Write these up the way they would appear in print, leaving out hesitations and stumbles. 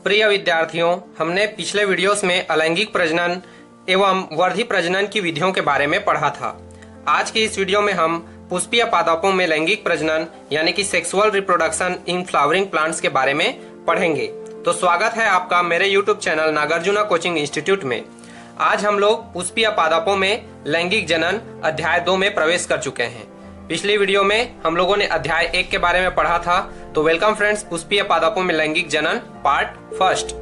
प्रिय विद्यार्थियों, हमने पिछले वीडियोस में अलैंगिक प्रजनन एवं वर्धी प्रजनन की विधियों के बारे में पढ़ा था। आज की इस वीडियो में हम पुष्पीय पादपों में लैंगिक प्रजनन यानी कि sexual reproduction in flowering plants के बारे में पढ़ेंगे। तो स्वागत है आपका मेरे YouTube channel Nagarjuna coaching institute में। आज हम लोग पुष्पीय पादपों में लैंगिक जनन अध्याय 2 में प्रवेश कर चुके हैं। पिछली वीडियो में हम लोगों ने अध्याय 1 के बारे में पढ़ा था। तो वेलकम फ्रेंड्स, पुष्पीय पादपों में लैंगिक जनन पार्ट फर्स्ट।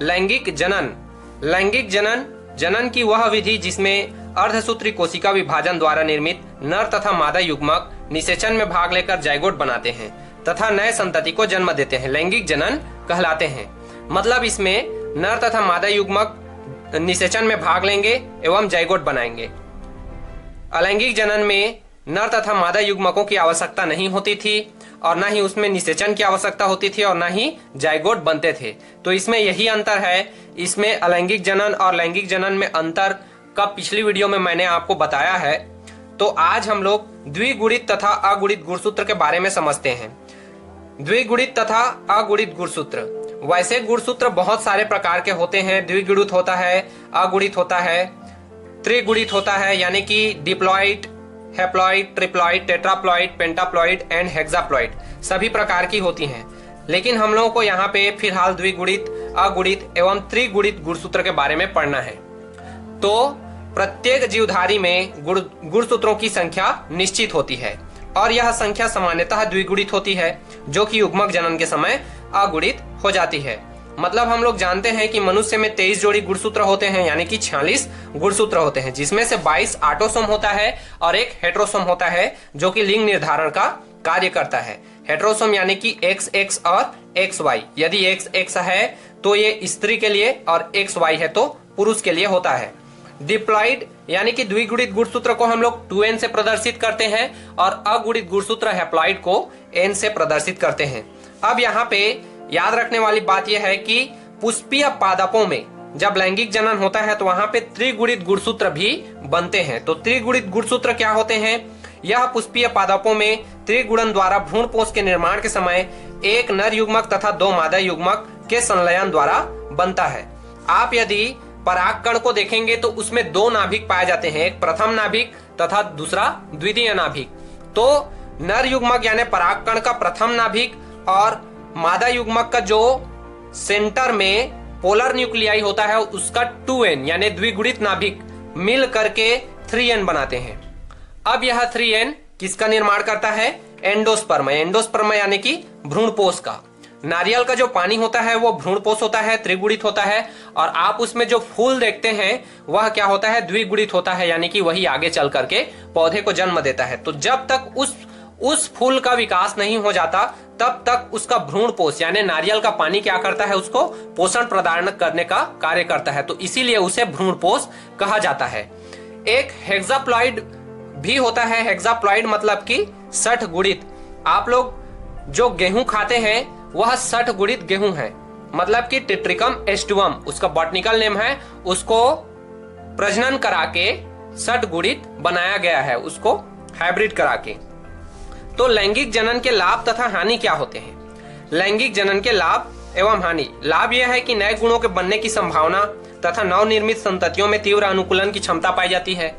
लैंगिक जनन जनन की वह विधि जिसमें अर्धसूत्री कोशिका विभाजन द्वारा निर्मित नर तथा मादा युग्मक निषेचन में भाग लेकर जाइगोट बनाते हैं तथा नए संतति को जन्म देते हैं, लैंगिक जनन कहलाते हैं। मतलब इसमें नर तथा मादा युग्मक निषेचन में भाग लेंगे एवं जाइगोट बनाएंगे। अलैंगिक जनन में नर तथा मादा युग्मकों की आवश्यकता नहीं होती थी और ना ही उसमें निषेचन की आवश्यकता होती थी और ना ही जाइगोट बनते थे। तो इसमें यही अंतर है। इसमें अलैंगिक जनन और लैंगिक जनन में अंतर का पिछली वीडियो में मैंने आपको बताया है। तो आज हम लोग द्विगुणित तथा अगुणित गुणसूत्र के बारे में समझते हैं। द्विगुणित तथा अगुणित गुणसूत्र, वैसे गुणसूत्र बहुत सारे प्रकार के होते हैं। द्विगुणित होता है, अगुणित होता है, त्रिगुणित होता है यानी कि diploid, haploid, triploid, tetraploid, pentaploid and hexaploid सभी प्रकार की होती हैं। लेकिन हम लोगों को यहाँ पे फिलहाल द्विगुणित, अगुणित एवं त्रिगुणित गुणसूत्र के बारे में पढ़ना है। तो प्रत्येक जीवधारी में गुणसूत्रों की संख्या निश्चित होती है और यह संख्या सामान्यतः द्विगुणित होती है, जो कि युग्मक जनन के समय अगुणित हो जाती है। मतलब हम लोग जानते हैं कि मनुष्य में 23 जोड़ी गुणसूत्र होते हैं यानी कि 46 गुणसूत्र होते हैं, जिसमें से 22 ऑटोसोम होता है और एक हेटेरोसोम होता है जो कि लिंग निर्धारण का कार्य करता है। हेटेरोसोम यानी कि XX और XY। यदि XX है तो ये स्त्री के लिए और XY है तो पुरुष के लिए होता है। डिप्लॉइड यानी कि द्विगुणित गुणसूत्र को हम लोग 2n से प्रदर्शित करते हैं और अगुणित गुणसूत्र हैप्लॉइड को n से प्रदर्शित करते हैं। अब यहाँ पे याद रखने वाली बात यह है कि पुष्पीय पादपों में जब लैंगिक जनन होता है तो वहां पे त्रिगुणित गुणसूत्र भी बनते हैं। तो त्रिगुणित गुणसूत्र क्या होते हैं? यह पुष्पीय पादपों में त्रिगुणन द्वारा भ्रूणपोष के निर्माण के समय एक नर युग्मक तथा 2 मादा युग्मक के संलयन द्वारा बनता है। आप यदि परागकण को देखेंगे तो उसमें 2 नाभिक पाए जाते हैं, एक प्रथम नाभिक तथा दूसरा द्वितीय नाभिक। तो नर युग्मक यानी परागकण का प्रथम नाभिक और मादा युग्मक का जो सेंटर में पोलर न्यूक्लियाई होता है उसका 2n यानी द्विगुणित नाभिक मिल करके 3n बनाते हैं। अब यह 3n किसका निर्माण करता है? एंडोस्पर्म। एंडोस्पर्म यानी कि भ्रूणपोष का। नारियल का जो पानी होता है वो भ्रूणपोष होता है, त्रिगुणित होता है। और आप उसमें जो फूल देखते हैं वह क्या होता है? द्विगुणित होता है यानी कि वही आगे चल करके पौधे को जन्म देता है। तो जब तक उस फूल का विकास नहीं हो जाता तब तक उसका भ्रूणपोष यानी नारियल का पानी क्या करता है? उसको पोषण प्रदान करने का कार्य करता है। तो इसीलिए उसे भ्रूणपोष कहा जाता है। एक हेक्साप्लॉइड भी होता है। हेक्साप्लॉइड मतलब कि 60 गुणित। आप लोग जो गेहूं खाते हैं वह 60 गुणित गेहूं है, मतलब कि टिट्रिकम एस्टुअम उसका बॉटनिकल नेम है। उसको प्रजनन करा के 60 गुणित बनाया गया है, उसको हाइब्रिड करा के। तो लैंगिक जनन के लाभ तथा हानि क्या होते हैं? लैंगिक जनन के लाभ एवं हानि। लाभ यह है कि नए गुणों के बनने की संभावना तथा नवनिर्मित संततियों में तीव्र अनुकूलन की क्षमता पाई जाती है।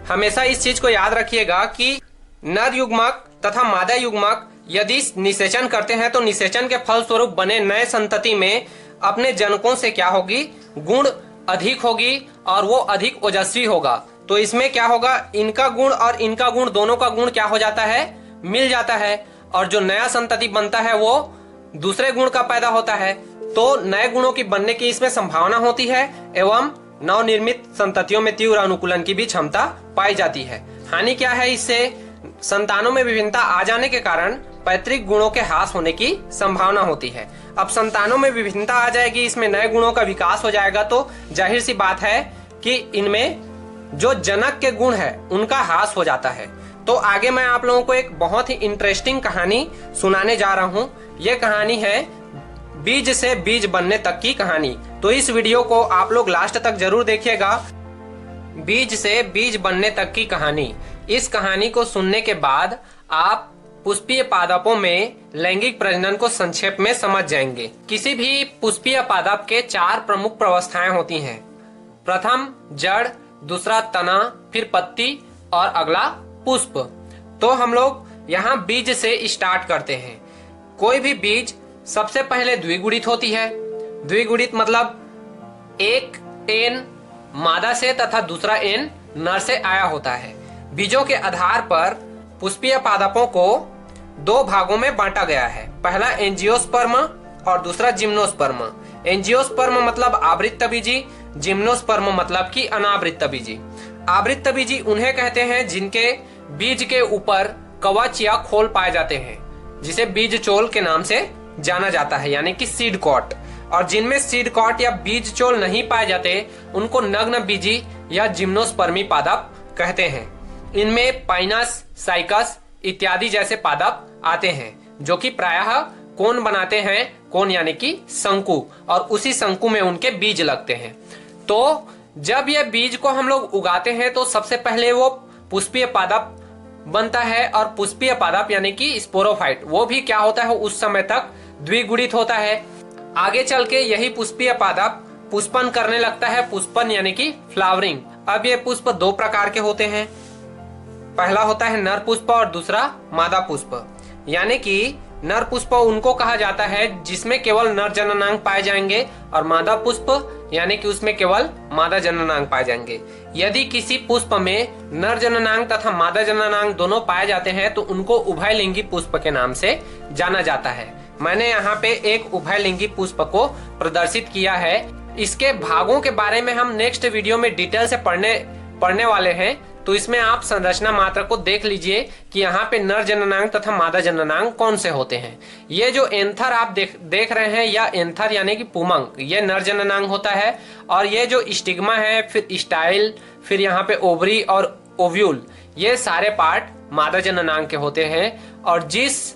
हमेशा इस चीज को याद रखिएगा कि नर युग्मक तथा मादा युग्मक यदि निषेचन करते हैं तो निषेचन के फलस्वरूप बने नए संतति में अपने जनकों से क्या होगी? गुण अधिक होगी और वो अधिक ओजस्वी होगा। तो इसमें क्या होगा? इनका गुण और इनका गुण, दोनों का गुण क्या हो जाता है? मिल जाता है। और जो नया संतति बनता है वो दूसरे गुण का पैदा होता है। तो नए गुणों की बनने की इसमें संभावना होती है एवं नवनिर्मित संततियों में तीव्र अनुकूलन की भी क्षमता पाई जाती है। हानि क्या है? इससे संतानों में विभिन्नता आ जाने के कारण पैतृक गुणों के ह्रास होने की संभावना होती है। अब संतानों में विभिन्नता आ जाएगी, इसमें नए गुणों का विकास हो जाएगा, तो जाहिर सी बात है कि इनमें जो जनक के गुण है उनका ह्रास हो जाता है। तो आगे मैं आप लोगों को एक बहुत ही इंटरेस्टिंग कहानी सुनाने जा रहा हूँ। ये कहानी है बीज से बीज बनने तक की कहानी। तो इस वीडियो को आप लोग लास्ट तक जरूर देखिएगा। बीज से बीज बनने तक की कहानी। इस कहानी को सुनने के बाद आप पुष्पीय पादपों में लैंगिक प्रजनन को संक्षेप में समझ जाएंगे। किसी भी पुष्पीय पादप के 4 प्रमुख प्रावस्थाएं होती हैं। प्रथम जड़, दूसरा तना, फिर पत्ती और अगला पुष्प। तो हम लोग यहाँ बीज से स्टार्ट करते हैं। कोई भी बीज सबसे पहले द्विगुणित होती है। द्विगुणित मतलब एक एन मादा से तथा दूसरा एन नर से आया होता है। बीजों के आधार पर पुष्पीय पादपों को 2 भागों में बांटा गया है। पहला एंजियोस्पर्म और दूसरा जिम्नोस्पर्म। एंजियोस्पर्म मतलब आवृत्त बीजी, जिम्नोस्पर्म मतलब कि अनावृत्त बीजी। आवृत्त बीजी उन्हें कहते हैं जिनके बीज के ऊपर कवच या खोल पाए जाते हैं, जिसे बीज चोल के नाम से जाना जाता है, यानी कि सीड कॉट। और जिनमें सीड कॉट या बीज चोल नहीं पाए जाते उनको नग्न बीजी या जिम्नोस्पर्मी पादप कहते हैं। इनमें पाइनस, साइकस इत्यादि जैसे पादप आते हैं जो कि प्रायः कोन बनाते हैं। कोन यानी कि शंकु, और उसी शंकु में उनके बीज लगते हैं। तो जब ये बीज को हम लोग उगाते हैं तो सबसे पहले वो पुष्पीय पादप बनता है। और पुष्पीय पादप यानी कि स्पोरोफाइट वो भी क्या होता है, उस समय तक द्विगुणित होता है। आगे चल के यही पुष्पीय पादप पुष्पन करने लगता है। पुष्पन यानी कि फ्लावरिंग। अब ये पुष्प 2 प्रकार के होते हैं। पहला होता है नर पुष्प और दूसरा मादा पुष्प। यानी कि नर पुष्प उनको कहा जाता है जिसमें केवल नर जननांग पाए जाएंगे, और मादा पुष्प यानी कि उसमें केवल मादा जननांग पाए जाएंगे। यदि किसी पुष्प में नर जननांग तथा मादा जननांग दोनों पाए जाते हैं तो उनको उभयलिंगी पुष्प के नाम से जाना जाता है। मैंने यहाँ पे एक उभयलिंगी पुष्प को प्रदर्शित किया है। इसके भागों के बारे में हम नेक्स्ट वीडियो में डिटेल से पढ़ने वाले हैं। तो इसमें आप संरचना मात्र को देख लीजिए कि यहाँ पे नर जननांग तथा मादा जननांग कौन से होते हैं। ये जो एंथर आप देख रहे हैं, या एंथर यानी कि पुमंग, ये नर जननांग होता है। और ये जो स्टिग्मा है, फिर स्टाइल, फिर यहाँ पे ओवरी और ओव्यूल, ये सारे पार्ट मादा जननांग के होते हैं। और जिस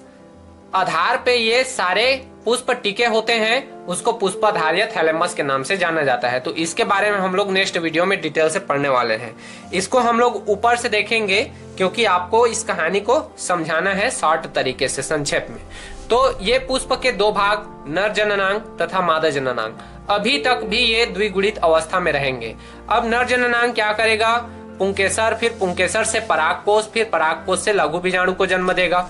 आधार पे ये सारे पुष्प टिके होते हैं उसको पुष्पाधार या थैलेमस के नाम से जाना जाता है। तो इसके बारे में हम लोग नेक्स्ट वीडियो में डिटेल से पढ़ने वाले हैं। इसको हम लोग ऊपर से देखेंगे क्योंकि आपको इस कहानी को समझाना है शॉर्ट तरीके से, संक्षेप में। तो ये पुष्प के 2 भाग, नर जननांग तथा मादा जननांग, अभी तक भी ये द्विगुणित अवस्था में रहेंगे। अब नर जननांग क्या करेगा, पुंकेसर, फिर पुंकेसर से परागकोश, फिर परागकोश से लघु बीजाणु को जन्म देगा।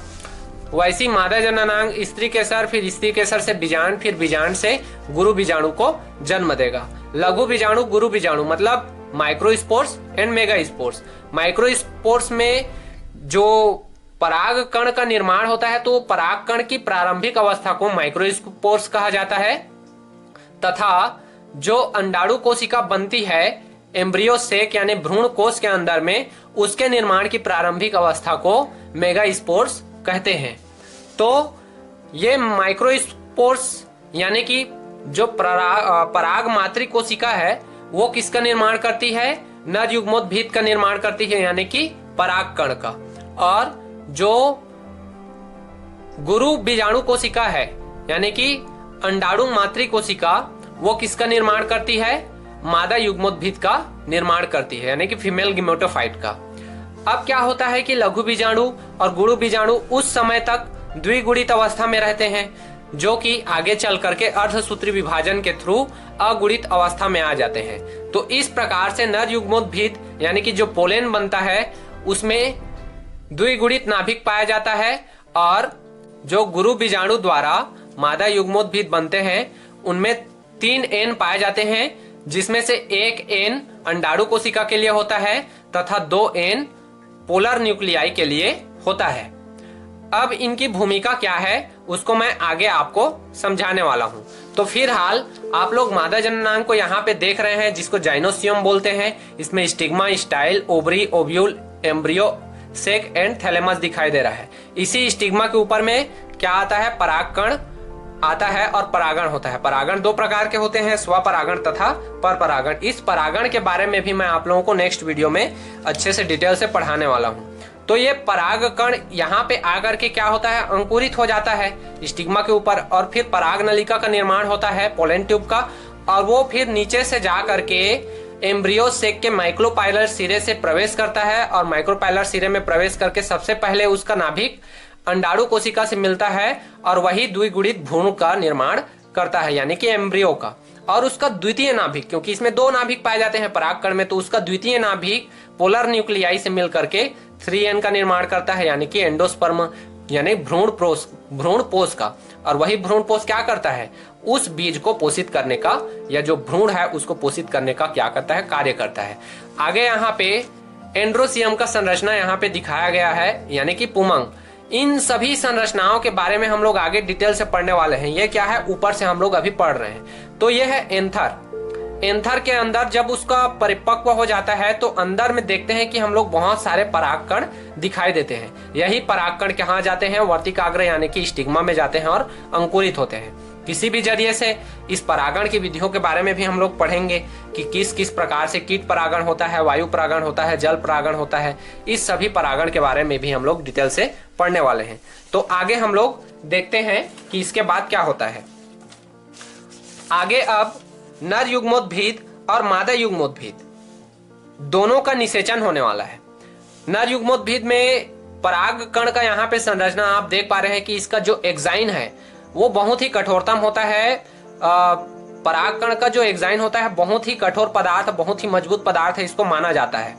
वैसी मादा जननांग स्त्री केसर, फिर स्त्री केसर से बीजांड, फिर बीजांड से गुरु बीजाणु को जन्म देगा। लघु बीजाणु, गुरु बीजाणु मतलब microspores and mega spores. Microspores में जो पराग कण का निर्माण होता है तो पराग कण की प्रारंभिक अवस्था को माइक्रोस्पोर्स कहा जाता है, तथा जो अंडाणु कोशिका बनती है एम्ब्रियो सेक यानी भ्रूण कोश के अंदर में, उसके निर्माण की प्रारंभिक अवस्था को मेगा स्पोर्स कहते हैं। तो ये माइक्रोस्पोर्स यानी कि जो पराग मातृ कोशिका है वो किसका निर्माण करती है, नर युग्मोद्भिद का निर्माण करती है, यानी कि पराग कण का। और जो गुरु बीजाणु कोशिका है यानी कि अंडाणु मातृ कोशिका, वो किसका निर्माण करती है, मादा युग्मोद्भिद का निर्माण करती है, यानी कि फीमेल गिमेटोफाइट का। अब क्या होता है कि लघु बीजाणु और गुरु बीजाणु उस समय तक द्विगुणित अवस्था में रहते हैं, जो कि आगे चल करके अर्धसूत्री विभाजन के थ्रू अगुणित अवस्था में आ जाते हैं। तो इस प्रकार से नर युग्मोद्भिद यानी कि जो पोलेन बनता है उसमें द्विगुणित नाभिक पाया जाता है, और जो गुरु बीजाणु द्वारा मादा युग्मोद्भिद बनते हैं उनमें 3 एन पाए जाते हैं, जिसमें से 1 एन अंडाणु कोशिका के लिए होता है तथा 2 एन पोलर न्यूक्लियाई के लिए होता है। अब इनकी भूमिका क्या है उसको मैं आगे आपको समझाने वाला हूं। तो फिलहाल आप लोग मादा जननांग को यहाँ पे देख रहे हैं, जिसको जाइनोसियम बोलते हैं। इसमें stigma, style, ovary, ovule, embryo sac and thalamus दिखाई दे रहा है। इसी स्टिग्मा के ऊपर में क्या आता है, परागकण आता है और परागण होता है। परागण 2 प्रकार के होते हैं, स्वपरागण तथा परपरागण। इस परागण के बारे में भी मैं आप लोगों को नेक्स्ट वीडियो में अच्छे से डिटेल से पढ़ाने वाला हूँ। तो ये परागकण यहाँ पे आकर के क्या होता है, अंकुरित हो जाता है स्टिग्मा के ऊपर, और फिर पराग नलिका का निर्माण होता है पोलन ट्यूब का, और वो फिर नीचे से जा करके एम्ब्रियो सेक के माइक्रोपाइलर सिरे से प्रवेश करता है, और माइक्रोपाइलर सिरे में प्रवेश करके सबसे पहले उसका नाभिक अंडाणु कोशिका से मिलता है और वही द्विगुणित भ्रूण का निर्माण करता है, यानी कि एम्ब्रियो का। और उसका द्वितीय नाभिक, क्योंकि इसमें 2 नाभिक पाए जाते हैं परागकण में, तो उसका द्वितीय नाभिक पोलर न्यूक्लियाई से मिलकर के 3N का निर्माण करता है, यानी कि एंडोस्पर्म, यानी भ्रूण पोष का। और वही भ्रूण पोष क्या करता है, उस बीज को पोषित करने का, या जो भ्रूण है उसको पोषित करने का क्या करता है, कार्य करता है। आगे यहाँ पे एंड्रोसियम का संरचना यहाँ पे दिखाया गया है, यानी कि पुमंग। इन सभी संरचनाओं के बारे में हम लोग आगे डिटेल से पढ़ने वाले हैं। ये क्या है, ऊपर से हम लोग अभी पढ़ रहे हैं। तो ये है एंथर। एंथर के अंदर जब उसका परिपक्व हो जाता है तो अंदर में देखते हैं कि हम लोग बहुत सारे परागकण दिखाई देते हैं। यही परागकण कहाँ जाते हैं, वर्तिकाग्र यानी कि स्टिग्मा में जाते हैं और अंकुरित होते हैं। किसी भी जरिए से इस परागण की विधियों के बारे में भी हम लोग पढ़ेंगे कि किस किस प्रकार से कीट परागण होता है, वायु परागण होता है, जल परागण होता है। इस सभी परागण के बारे में भी हम लोग डिटेल से पढ़ने वाले हैं। तो आगे हम लोग देखते हैं कि इसके बाद क्या होता है। आगे अब नर युग्मोद्भिद और मादा युग्मोद्भिद दोनों का निषेचन होने वाला है। नर युग्मोद्भिद में परागकण का यहाँ पे संरचना आप देख पा रहे हैं कि इसका जो एक्साइन है वो बहुत ही कठोरतम होता है। परागकण का जो एक्साइन होता है बहुत ही कठोर पदार्थ, बहुत ही मजबूत पदार्थ है, इसको माना जाता है।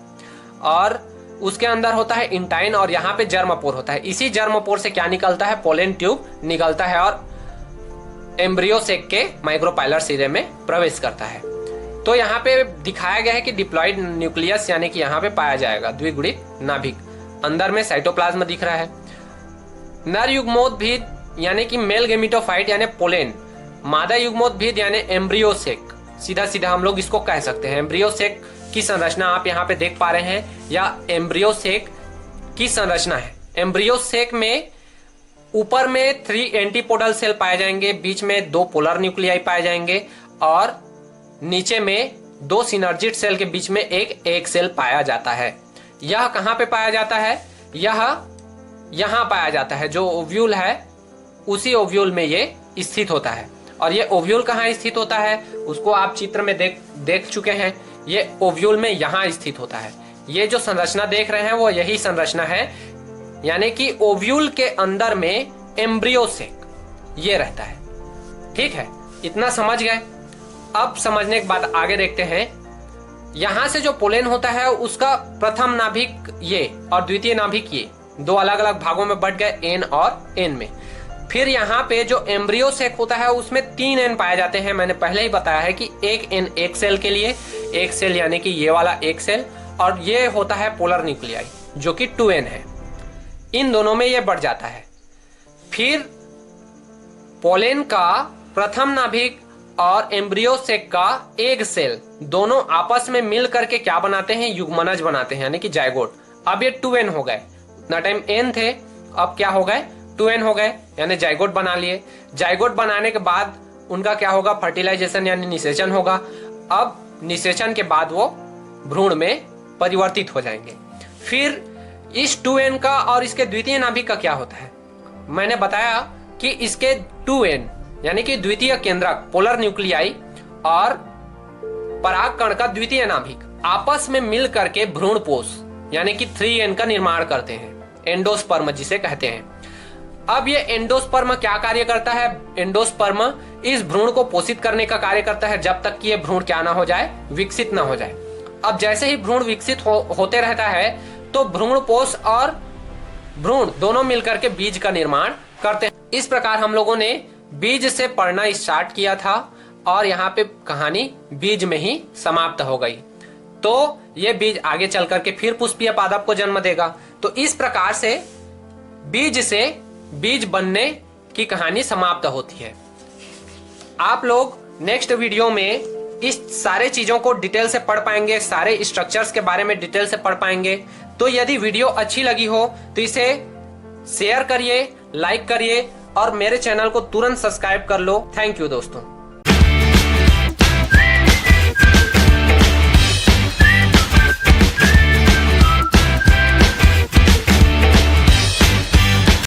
और उसके अंदर होता है इंटाइन और यहाँ पे जर्मपोर होता है। इसी जर्मपोर से क्या निकलता है, पोलन ट्यूब निकलता है और एम्ब्रियो सेक के माइक्रोपाइलर सिरे में प्रवेश करता है। तो यहाँ पे दिखाया गया है कि डिप्लॉइड न्यूक्लियस यानी कि यहाँ पे पाया जाएगा द्विगुणित नाभिक। अंदर में साइटोप्लाज्म दिख रहा है। नर युग्मोद्भिद यानी कि मेल गेमिटोफाइट यानी पोलेन, मादा युग्मोद्भिद यानी एम्ब्रियोसेक, सीधा सीधा हम लोग इसको कह सकते हैं। एम्ब्रियोसेक की संरचना आप यहाँ पे देख पा रहे हैं, या एम्ब्रियोसेक की संरचना है। एम्ब्रियोसेक में ऊपर में 3 एंटीपोडल सेल पाए जाएंगे, बीच में 2 पोलर न्यूक्लियाई पाए जाएंगे और नीचे में 2 सिनर्जिड सेल के बीच में एक सेल पाया जाता है। यह कहाँ पे पाया जाता है, यह यहाँ पाया जाता है। जो ओव्यूल है उसी ओव्यूल में ये स्थित होता है। और ये ओव्यूल कहाँ स्थित होता है उसको आप चित्र में देख चुके हैं। ये ओव्यूल में यहाँ स्थित होता है। ये जो संरचना देख रहे हैं वो यही संरचना है, यानी कि ओव्यूल के अंदर में एम्ब्रियोसेक ये रहता है। ठीक है, इतना समझ गए। अब समझने के बाद आगे देखते हैं। यहां से जो पोलेन होता है उसका प्रथम नाभिक ये और द्वितीय नाभिक ये 2 अलग अलग भागों में बट गए, एन और एन में। फिर यहाँ पे जो एम्ब्रियोसेक होता है उसमें 3 एन पाए जाते हैं। मैंने पहले ही बताया है कि एक एन एक सेल के लिए, एक सेल यानी कि ये वाला एक सेल, और ये होता है पोलर न्यूक्लियाई जो कि 2n है। इन दोनों में ये बढ़ जाता है। फिर पोलेन का प्रथम नाभिक और एम्ब्रियोसेक का एक सेल दोनों आपस में मिल करके क्या बनाते हैं, युग्मनज बनाते हैं, यानी कि जाइगोट। अब ये 2n हो गए, उतना टाइम n थे, अब क्या हो गए 2n हो गए, यानी जाइगोट बना लिए। जाइगोट बनाने के बाद उनका क्या होगा, फर्टिलाइजेशन यानी निषेचन होगा। अब निषेचन के बाद वो भ्रूण में परिवर्तित हो जाएंगे। फिर इस 2n का और इसके द्वितीय नाभिक का क्या होता है, मैंने बताया कि इसके 2n यानी कि द्वितीय केंद्रक पोलर न्यूक्लियाई और परागकण का द्वितीय नाभिक आपस में मिल करके भ्रूण पोष यानी कि 3n का निर्माण करते हैं, एंडोस्पर्म जिसे कहते हैं। अब ये एंडोस्पर्म क्या कार्य करता है, एंडोस्पर्म इस भ्रूण को पोषित करने का कार्य करता है जब तक कि ये भ्रूण क्या ना हो जाए, विकसित ना हो जाए। अब जैसे ही भ्रूण विकसित होते रहता है तो भ्रूण पोष और भ्रूण दोनों मिलकर के बीज का निर्माण करते हैं। इस प्रकार हम लोगों ने बीज से पढ़ना स्टार्ट किया था और यहाँ पे कहानी बीज में ही समाप्त हो गई। तो ये बीज आगे चल करके फिर पुष्पीय पादप को जन्म देगा। तो इस प्रकार से बीज बनने की कहानी समाप्त होती है। आप लोग नेक्स्ट वीडियो में इस सारे चीजों को डिटेल से पढ़ पाएंगे, सारे स्ट्रक्चर्स के बारे में डिटेल से पढ़ पाएंगे। तो यदि वीडियो अच्छी लगी हो तो इसे शेयर करिए, लाइक करिए और मेरे चैनल को तुरंत सब्सक्राइब कर लो। थैंक यू दोस्तों।